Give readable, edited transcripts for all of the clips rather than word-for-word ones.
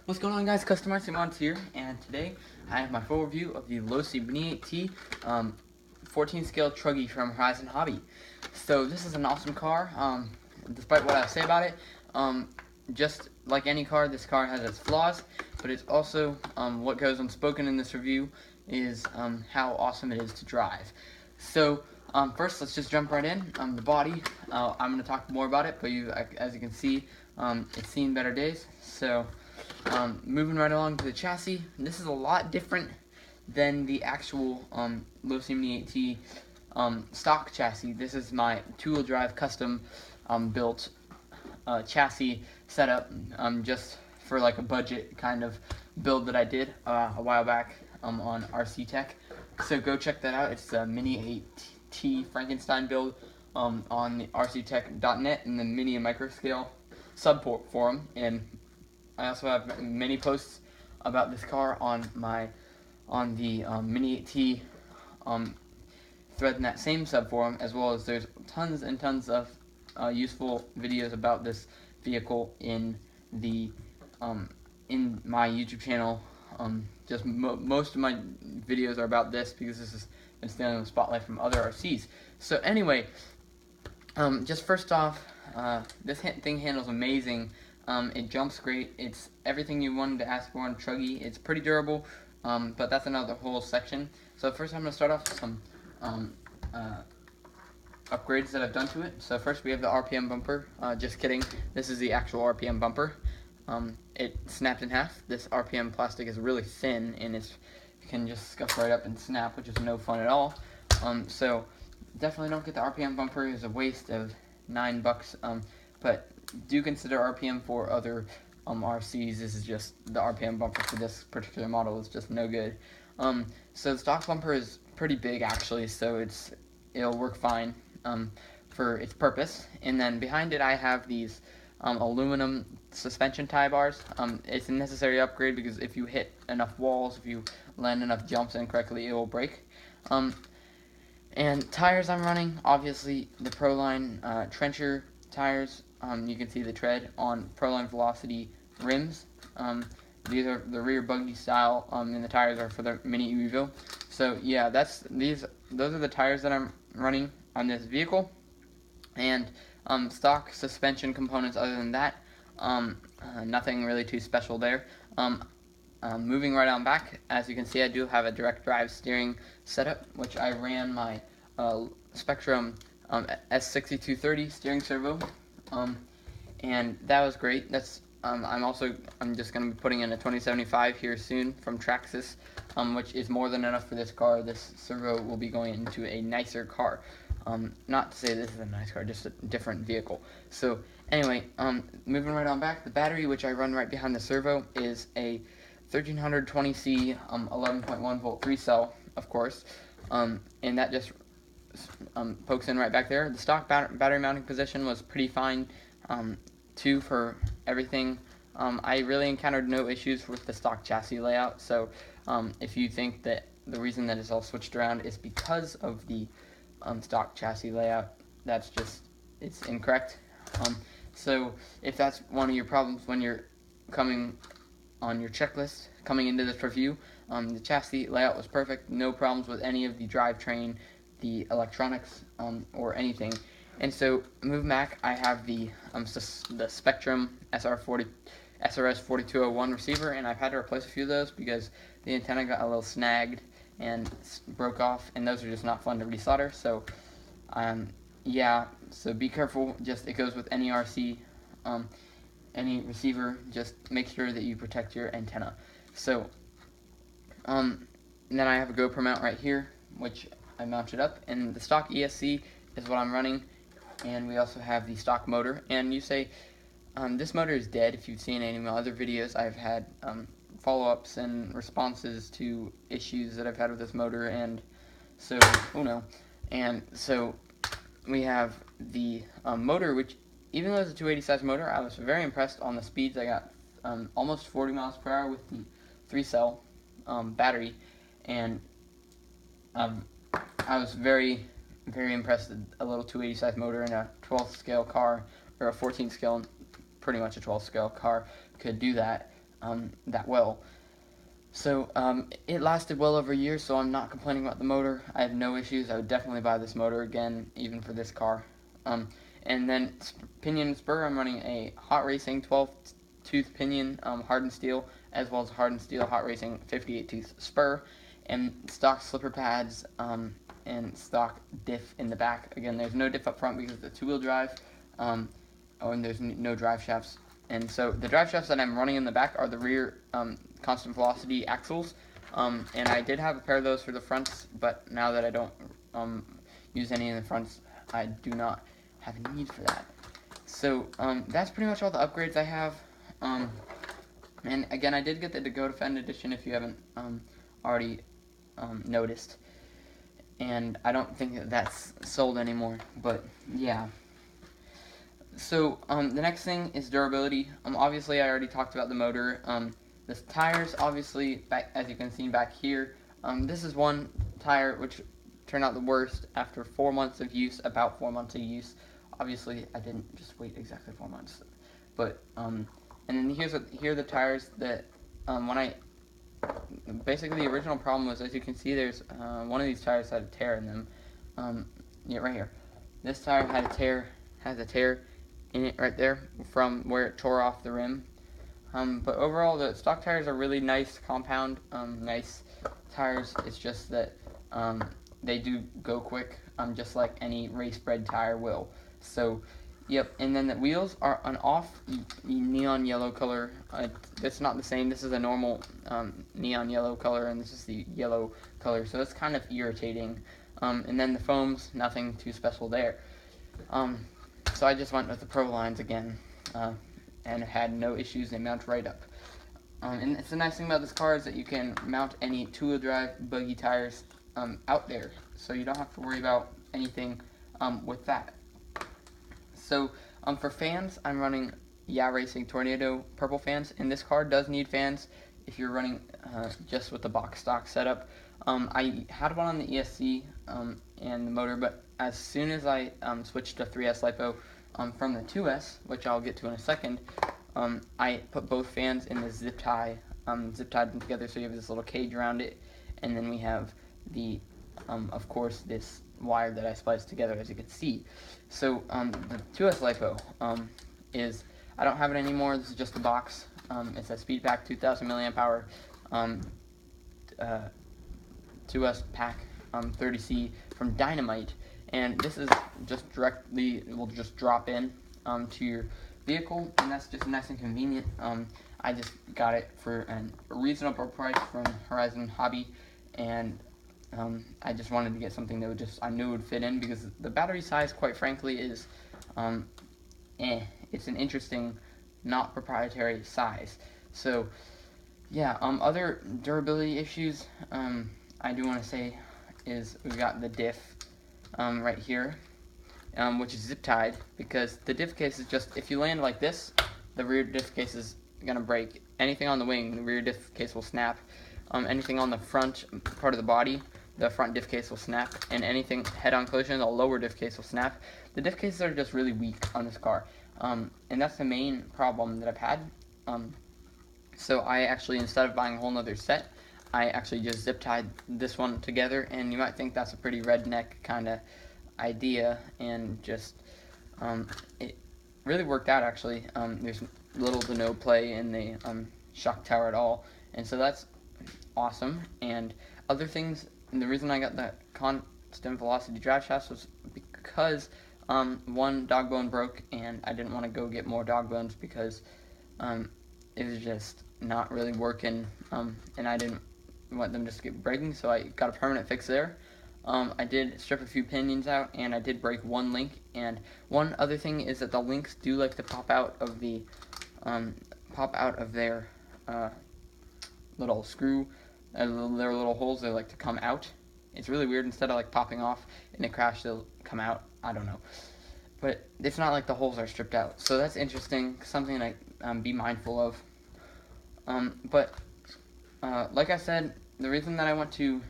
What's going on, guys? Customer Simons here, and today I have my full review of the Losi Mini 8T 14 scale truggy from Horizon Hobby. So this is an awesome car. Despite what I say about it, just like any car, this car has its flaws, but it's also what goes unspoken in this review is how awesome it is to drive. So first, let's just jump right in. The body, I'm going to talk more about it, but as you can see, it's seen better days. So moving right along to the chassis, this is a lot different than the actual Losi Mini 8T stock chassis. This is my two-wheel drive custom built chassis setup, just for like a budget kind of build that I did a while back on RC Tech. So go check that out. It's a Mini 8T Frankenstein build on the rctech.net in the mini and micro scale subforum, and I also have many posts about this car on the Mini 8T thread in that same subforum, as well as there's tons and tons of useful videos about this vehicle in the in my YouTube channel. Most of my videos are about this because this has been stealing the spotlight from other RCs. So anyway, just first off, this thing handles amazing. It jumps great. It's everything you wanted to ask for on truggy. It's pretty durable, but that's another whole section. So first I'm going to start off with some upgrades that I've done to it. So first we have the RPM bumper. Just kidding. This is the actual RPM bumper. It snapped in half. This RPM plastic is really thin, and it can just scuff right up and snap, which is no fun at all. So definitely don't get the RPM bumper. It's a waste of $9. But do consider RPM for other RCs. This is just the RPM bumper for this particular model is just no good. So the stock bumper is pretty big actually, so it'll work fine for its purpose. And then behind it I have these aluminum suspension tie bars. It's a necessary upgrade because if you hit enough walls, if you land enough jumps incorrectly, it will break. And tires I'm running, obviously the Proline Trencher tires. You can see the tread on Proline Velocity rims. These are the rear buggy style, and the tires are for the Mini Evo. So yeah, those are the tires that I'm running on this vehicle. And stock suspension components other than that, nothing really too special there. Moving right on back, as you can see, I do have a direct drive steering setup, which I ran my Spectrum S6230 steering servo, and that was great. I'm just going to be putting in a 2075 here soon from Traxxas, which is more than enough for this car. This servo will be going into a nicer car. Not to say this is a nice car, just a different vehicle. So anyway, moving right on back, the battery, which I run right behind the servo, is a 1320C 11.1 volt 3-cell, of course, and that just pokes in right back there. The stock battery mounting position was pretty fine, too, for everything. I really encountered no issues with the stock chassis layout, so if you think that the reason that it's all switched around is because of the stock chassis layout, it's incorrect. So if that's one of your problems when you're coming on your checklist coming into this review, the chassis layout was perfect. No problems with any of the drivetrain, the electronics, or anything. And so moving back, I have the Spectrum SRS 4201 receiver, and I've had to replace a few of those because the antenna got a little snagged and broke off, and those are just not fun to resolder. So yeah, so be careful. Just it goes with any RC, any receiver. Just make sure that you protect your antenna. So then I have a GoPro mount right here, which I mounted up, and the stock ESC is what I'm running. And we also have the stock motor. And you say, this motor is dead. If you've seen any of my other videos, I've had follow-ups and responses to issues that I've had with this motor, and so, and so we have the motor, which, even though it's a 280 size motor, I was very impressed on the speeds. I got almost 40 miles per hour with the 3-cell battery, and I was very impressed that a little 280 size motor in a 12th scale car, or a 14th scale, pretty much a 12th scale car, could do that. that well. So it lasted well over a year, so I'm not complaining about the motor. I have no issues. I would definitely buy this motor again, even for this car. And then pinion and spur, I'm running a Hot Racing 12-tooth pinion, hardened steel, as well as hardened steel Hot Racing 58-tooth spur, and stock slipper pads, and stock diff in the back. Again, there's no diff up front because it's a two-wheel drive, and there's no drive shafts. And so the drive shafts that I'm running in the back are the rear constant velocity axles, and I did have a pair of those for the fronts, but now that I don't use any in the fronts, I do not have a need for that. So that's pretty much all the upgrades I have. And again, I did get the Go Defend edition if you haven't already noticed. And I don't think that that's sold anymore, but yeah. So the next thing is durability. Obviously, I already talked about the motor. The tires, obviously, as you can see back here, this is one tire which turned out the worst after 4 months of use, about 4 months of use. Obviously, I didn't just wait exactly 4 months, but and then here are the tires that basically the original problem was, as you can see, there's one of these tires had a tear in them. Yeah, right here. This tire had a tear in it right there from where it tore off the rim. But overall, the stock tires are really nice, compound, nice tires. It's just that they do go quick, just like any race-bred tire will. So, yep. And then the wheels are an off neon yellow color. It's not the same. This is a normal neon yellow color, and this is the yellow color. So it's kind of irritating. And then the foams, nothing too special there. So I just went with the Pro lines again. And had no issues. They mount right up. And it's the nice thing about this car is that you can mount any two-wheel drive buggy tires out there, so you don't have to worry about anything with that. So for fans, I'm running Racing Tornado purple fans, and this car does need fans if you're running just with the box stock setup. I had one on the ESC and the motor, but as soon as I switched to 3S LiPo from the 2S, which I'll get to in a second, I put both fans in the zip tied them together, so you have this little cage around it, and then we have the, of course, this wire that I spliced together, as you can see. So the 2S LiPo is, I don't have it anymore. This is just a box. It's a Speedpack 2000 milliamp hour 2S pack 30C from Dynamite, and this is just directly, it will just drop in to your vehicle, and that's just nice and convenient. I just got it for a reasonable price from Horizon Hobby, and I just wanted to get something that would I knew would fit in, because the battery size, quite frankly, is it's an interesting, not proprietary size. So yeah, other durability issues I do want to say is we've got the diff right here, which is zip tied, because the diff case is just, if you land like this, the rear diff case is gonna break. Anything on the wing, the rear diff case will snap. Anything on the front part of the body, the front diff case will snap, and anything head-on collision, the lower diff case will snap. The diff cases are just really weak on this car, and that's the main problem that I've had. So I actually, instead of buying a whole nother set, I actually just zip tied this one together, and you might think that's a pretty redneck kind of idea, and just it really worked out actually. There's little to no play in the shock tower at all, and so that's awesome. And other things, and the reason I got that constant velocity drive shafts was because one dog bone broke, and I didn't want to go get more dog bones because it was just not really working, and I didn't want them just to get breaking, so I got a permanent fix there. I did strip a few pinions out, and I did break one link. And one other thing is that the links do like to pop out of their little screw, their little holes. They like to come out. It's really weird. Instead of like popping off in a crash, they'll come out. I don't know, but it's not like the holes are stripped out. So that's interesting. Something to be mindful of. But like I said, the reason that I went to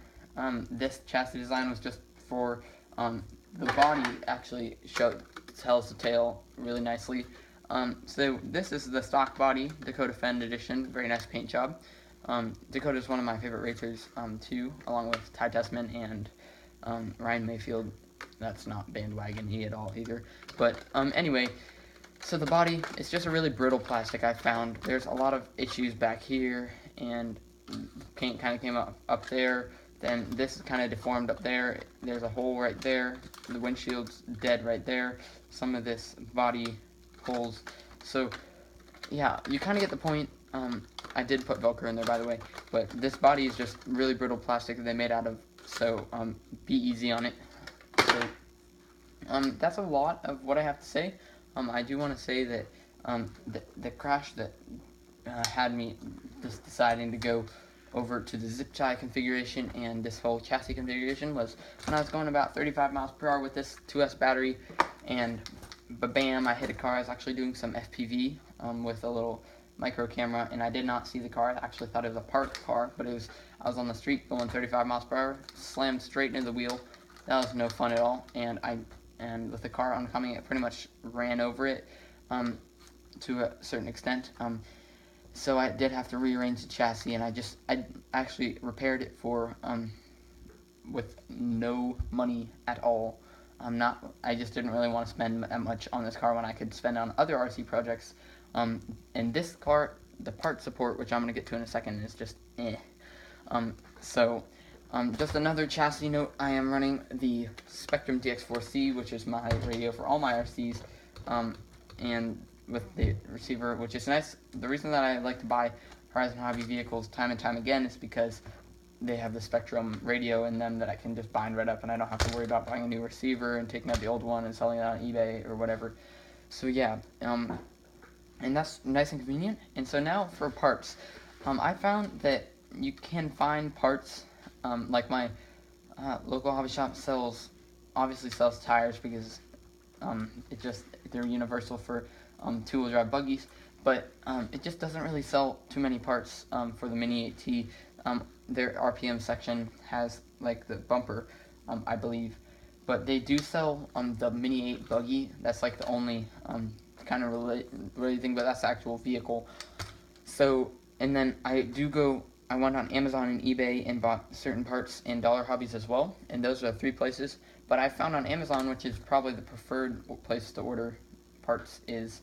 this chassis design was just for the body actually tells the tale really nicely. So this is the stock body, Dakota Fend edition. Very nice paint job. Dakota is one of my favorite racers too, along with Ty Tessman and Ryan Mayfield. That's not bandwagon-y at all either. But anyway, so the body, it's just a really brittle plastic I found. There's a lot of issues back here, and paint kind of came up there. Then this is kind of deformed up there. There's a hole right there. The windshield's dead right there. Some of this body holes. So yeah, you kind of get the point. I did put Velcro in there, by the way, but this body is just really brittle plastic that they made out of, so be easy on it. So that's a lot of what I have to say. I do want to say that the crash that had me just deciding to go over to the zip tie configuration and this whole chassis configuration was when I was going about 35 miles per hour with this 2S battery, and bam, I hit a car. I was actually doing some FPV with a little micro camera, and I did not see the car. I actually thought it was a parked car, but I was on the street going 35 miles per hour, slammed straight into the wheel. That was no fun at all, and with the car oncoming, it pretty much ran over it to a certain extent. So I did have to rearrange the chassis, and I actually repaired it for with no money at all. I just didn't really want to spend that much on this car when I could spend on other RC projects. And this car, the part support, which I'm going to get to in a second, is just eh. Just another chassis note, I am running the Spectrum DX4C, which is my radio for all my RCs, and with the receiver, which is nice. The reason that I like to buy Horizon Hobby vehicles time and time again is because they have the Spectrum radio in them that I can just bind right up, and I don't have to worry about buying a new receiver and taking out the old one and selling it on eBay or whatever. So yeah, and that's nice and convenient. And so now for parts, I found that you can find parts, like my local hobby shop obviously sells tires because they're universal for two-wheel drive buggies, but it just doesn't really sell too many parts for the Mini 8T. Their RPM section has like the bumper, I believe, but they do sell the Mini 8 buggy. That's like the only kind of related thing, but that's the actual vehicle. So, and then I went on Amazon and eBay and bought certain parts in Dollar Hobbies as well, and those are 3 places. But I found on Amazon, which is probably the preferred place to order parts, is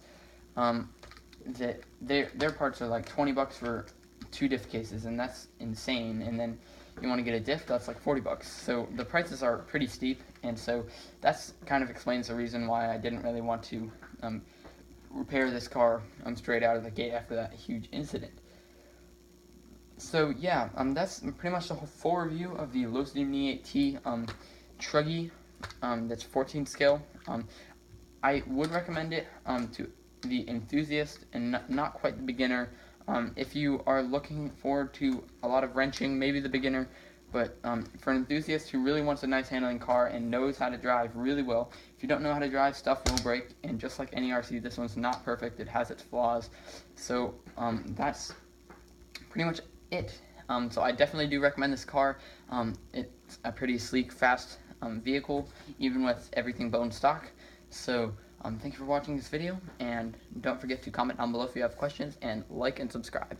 that their parts are like $20 for 2 diff cases, and that's insane. And then you want to get a diff, that's like $40. So the prices are pretty steep, and so that's kind of explains the reason why I didn't really want to repair this car straight out of the gate after that huge incident. So yeah, that's pretty much the whole full review of the Losi Mini 8T Truggy. That's 14 scale. I would recommend it to the enthusiast and not quite the beginner. If you are looking forward to a lot of wrenching, maybe the beginner, but for an enthusiast who really wants a nice handling car and knows how to drive really well, if you don't know how to drive, stuff will break, and just like any RC, this one's not perfect. It has its flaws. So that's pretty much it. So I definitely do recommend this car. It's a pretty sleek, fast vehicle, even with everything bone stock. So thank you for watching this video, and don't forget to comment down below if you have questions, and like and subscribe.